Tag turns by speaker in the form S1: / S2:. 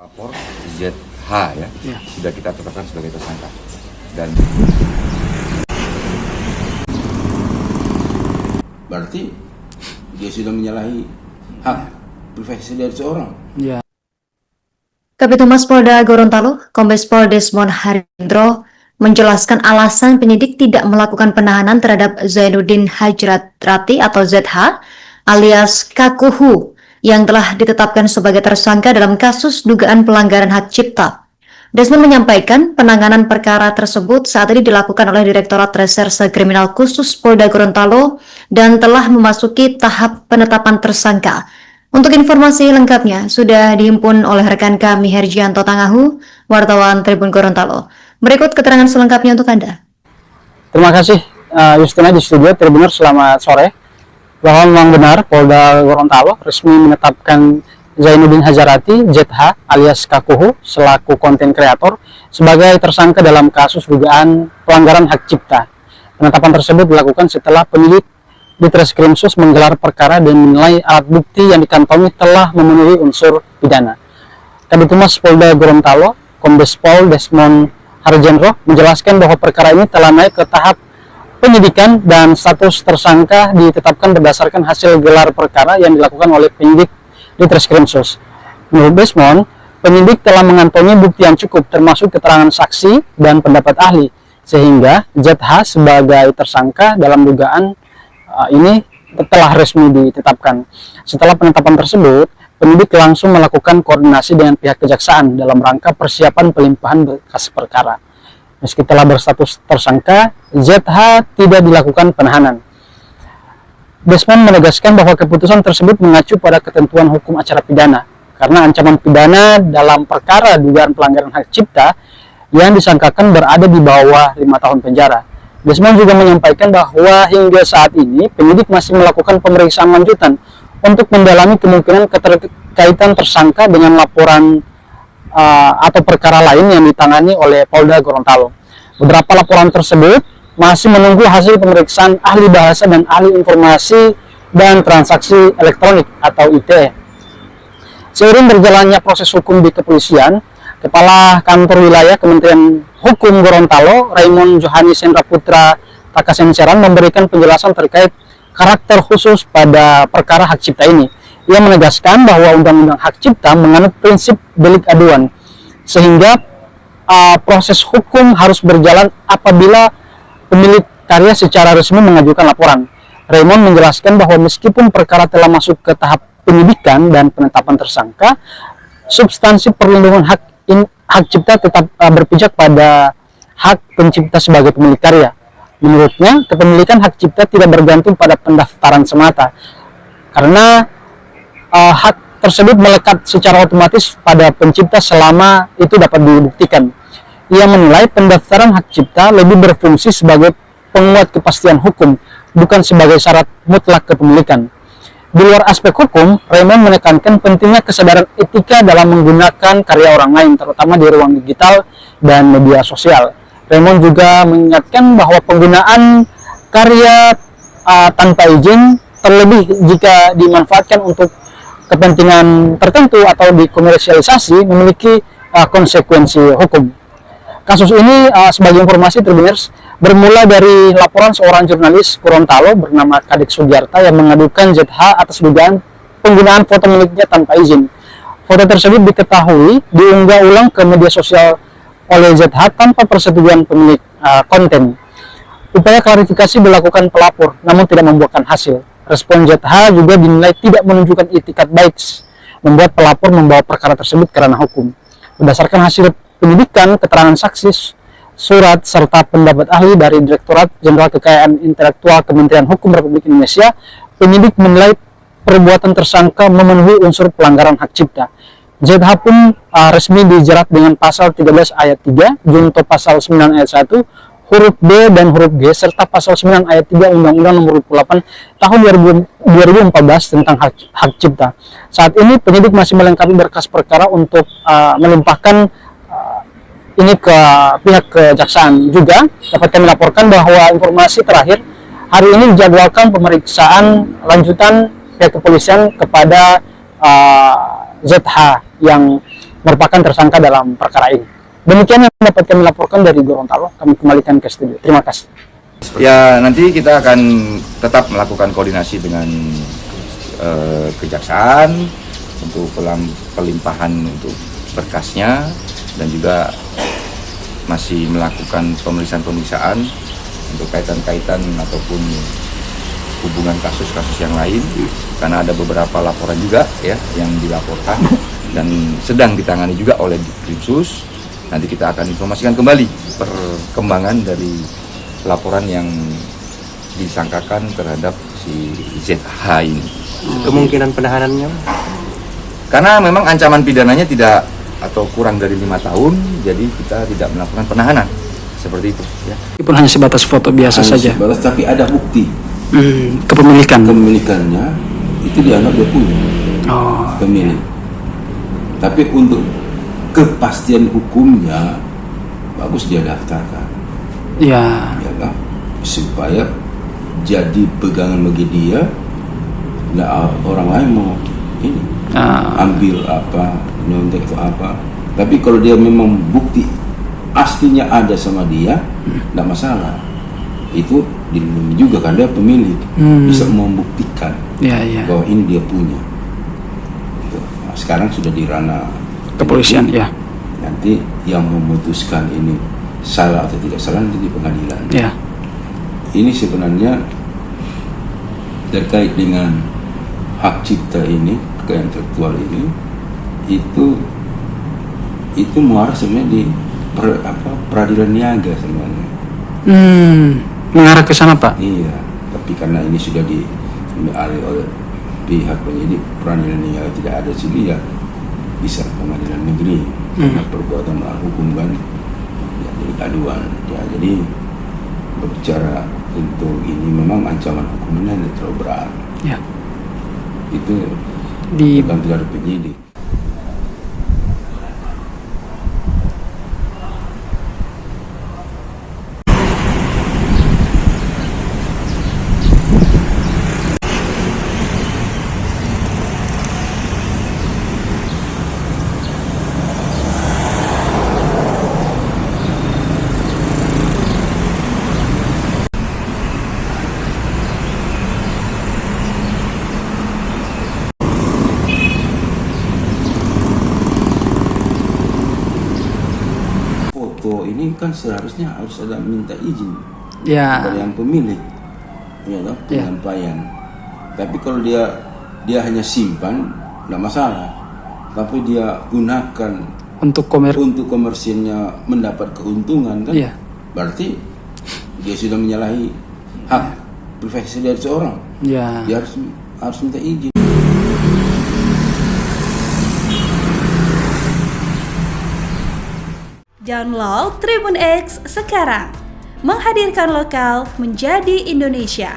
S1: Lapor ZH ya, sudah kita tetapkan sebagai tersangka dan
S2: berarti dia sudah menyalahi hak privasi dari seorang.
S3: Ya.
S4: Kabitumas Polda Gorontalo, Kombes Pol Desmond Harindro menjelaskan alasan penyidik tidak melakukan penahanan terhadap Zainuddin Hajrat Rati atau ZH alias Kakuhu yang telah ditetapkan sebagai tersangka dalam kasus dugaan pelanggaran hak cipta. Desmond menyampaikan penanganan perkara tersebut saat ini dilakukan oleh Direktorat Reserse Kriminal Khusus Polda Gorontalo dan telah memasuki tahap penetapan tersangka. Untuk informasi lengkapnya sudah dihimpun oleh rekan kami Hergianto Tangahu, wartawan Tribun Gorontalo. Berikut keterangan selengkapnya untuk Anda.
S3: Terima kasih Justina di studio Tribuners, selamat sore. Bahwa memang benar Polda Gorontalo resmi menetapkan Zainuddin Hajrati ZH alias Kakuhu selaku konten kreator sebagai tersangka dalam kasus dugaan pelanggaran hak cipta. Penetapan tersebut dilakukan setelah penyidik di Treskrimsus menggelar perkara dan menilai alat bukti yang dikantongi telah memenuhi unsur pidana. Kabitumas Polda Gorontalo, Kombes Pol Desmond Harindro menjelaskan bahwa perkara ini telah naik ke tahap penyidikan dan status tersangka ditetapkan berdasarkan hasil gelar perkara yang dilakukan oleh penyidik di Treskrimsus. Menurut Desmond, penyidik telah mengantongi bukti yang cukup termasuk keterangan saksi dan pendapat ahli, sehingga ZH sebagai tersangka dalam dugaan ini telah resmi ditetapkan. Setelah penetapan tersebut, penyidik langsung melakukan koordinasi dengan pihak kejaksaan dalam rangka persiapan pelimpahan berkas perkara. Meski telah berstatus tersangka, ZH tidak dilakukan penahanan. Desmond menegaskan bahwa keputusan tersebut mengacu pada ketentuan hukum acara pidana, karena ancaman pidana dalam perkara dugaan pelanggaran hak cipta yang disangkakan berada di bawah 5 tahun penjara. Desmond juga menyampaikan bahwa hingga saat ini penyidik masih melakukan pemeriksaan lanjutan untuk mendalami kemungkinan keterkaitan tersangka dengan laporan atau perkara lain yang ditangani oleh Polda Gorontalo. Beberapa laporan tersebut masih menunggu hasil pemeriksaan ahli bahasa dan ahli informasi dan transaksi elektronik atau ITE. Seiring berjalannya proses hukum di kepolisian, Kepala Kantor Wilayah Kementerian Hukum Gorontalo, Raymond Johannes Hendra Putra Takasenseran memberikan penjelasan terkait karakter khusus pada perkara hak cipta ini. Ia menegaskan bahwa Undang-Undang Hak Cipta menganut prinsip delik aduan, sehingga proses hukum harus berjalan apabila pemilik karya secara resmi mengajukan laporan. Raymond menjelaskan bahwa meskipun perkara telah masuk ke tahap penyidikan dan penetapan tersangka, substansi perlindungan hak cipta tetap berpijak pada hak pencipta sebagai pemilik karya. Menurutnya, kepemilikan hak cipta tidak bergantung pada pendaftaran semata, karena hak tersebut melekat secara otomatis pada pencipta selama itu dapat dibuktikan. Ia menilai pendaftaran hak cipta lebih berfungsi sebagai penguat kepastian hukum, bukan sebagai syarat mutlak kepemilikan. Di luar aspek hukum, Raymond menekankan pentingnya kesadaran etika dalam menggunakan karya orang lain, terutama di ruang digital dan media sosial. Raymond juga mengingatkan bahwa penggunaan karya tanpa izin, terlebih jika dimanfaatkan untuk kepentingan tertentu atau dikomersialisasi, memiliki konsekuensi hukum. Kasus ini sebagai informasi Tribuners bermula dari laporan seorang jurnalis Gorontalo bernama Kadek Sugiarta yang mengadukan ZH atas dugaan penggunaan foto miliknya tanpa izin. Foto tersebut diketahui diunggah ulang ke media sosial oleh ZH tanpa persetujuan pemilik konten. Upaya klarifikasi dilakukan pelapor namun tidak membuahkan hasil. Respon ZH juga dinilai tidak menunjukkan itikat baik, membuat pelapor membawa perkara tersebut ke ranah hukum. Berdasarkan hasil penyidikan, keterangan saksi, surat, serta pendapat ahli dari Direktorat Jenderal Kekayaan Intelektual Kementerian Hukum Republik Indonesia, penyidik menilai perbuatan tersangka memenuhi unsur pelanggaran hak cipta. ZH pun resmi dijerat dengan pasal 13 ayat 3, junto pasal 9 ayat 1, huruf B dan huruf G, serta pasal 9 ayat 3 Undang-Undang Nomor 28 Tahun 2014 tentang hak cipta. Saat ini penyidik masih melengkapi berkas perkara untuk melimpahkan ini ke pihak kejaksaan. Juga dapat kami laporkan bahwa informasi terakhir hari ini dijadwalkan pemeriksaan lanjutan pihak kepolisian kepada ZH yang merupakan tersangka dalam perkara ini. Demikian yang dapat kami laporkan dari Gorontalo. Kami kembalikan ke studio. Terima kasih.
S1: Ya, nanti kita akan tetap melakukan koordinasi dengan kejaksaan untuk pelimpahan untuk berkasnya, dan juga masih melakukan pemeriksaan untuk kaitan-kaitan ataupun hubungan kasus-kasus yang lain, karena ada beberapa laporan juga ya yang dilaporkan dan sedang ditangani juga oleh Krimsus. Nanti kita akan informasikan kembali perkembangan dari laporan yang disangkakan terhadap si ZH ini.
S5: Kemungkinan penahanannya?
S1: Karena memang ancaman pidananya tidak atau kurang dari 5 tahun, jadi kita tidak melakukan penahanan seperti itu. Ya.
S3: Meskipun hanya sebatas foto biasa saja.
S2: Sebatas, tapi ada bukti.
S3: Kepemilikannya
S2: itu dianggap dia punya pemilik. Tapi untuk kepastian hukumnya bagus dia daftarkan.
S3: Ya.
S2: Ya kan? Supaya jadi pegangan bagi dia. Nah, orang lain mau ini ambil apa, nyontek itu apa. Tapi kalau dia memang bukti aslinya ada sama dia, tidak masalah. Itu dilindungi juga kan, dia pemilik, bisa membuktikan bahwa ini dia punya. Nah, sekarang sudah di ranah
S3: kepolisian, ya.
S2: Nanti yang memutuskan ini salah atau tidak salah nanti di pengadilan.
S3: Ya. Ini
S2: sebenarnya terkait dengan hak cipta ini, kekayaan intelektual ini, itu muara sebenarnya di peradilan niaga sebenarnya.
S3: Mengarah ke sana, Pak?
S2: Iya, tapi karena ini sudah dialih oleh pihak penyidik peradilan niaga tidak ada sini, ya bisa pengadilan negeri karena perbuatan melawan hukum kan ya, jadi aduan ya. Jadi berbicara untuk ini memang ancaman hukumnya terlalu berat
S3: ya.
S2: Itu bukan dari penyidik. Foto ini kan seharusnya harus ada minta izin dari yang pemilik, ya loh, penyampaian. Tapi kalau dia hanya simpan, tidak masalah. Tapi dia gunakan untuk komersilnya mendapat keuntungan kan, berarti dia sudah menyalahi hak privasi dari seorang. Dia harus minta izin.
S6: Download Tribun X sekarang, menghadirkan lokal menjadi Indonesia.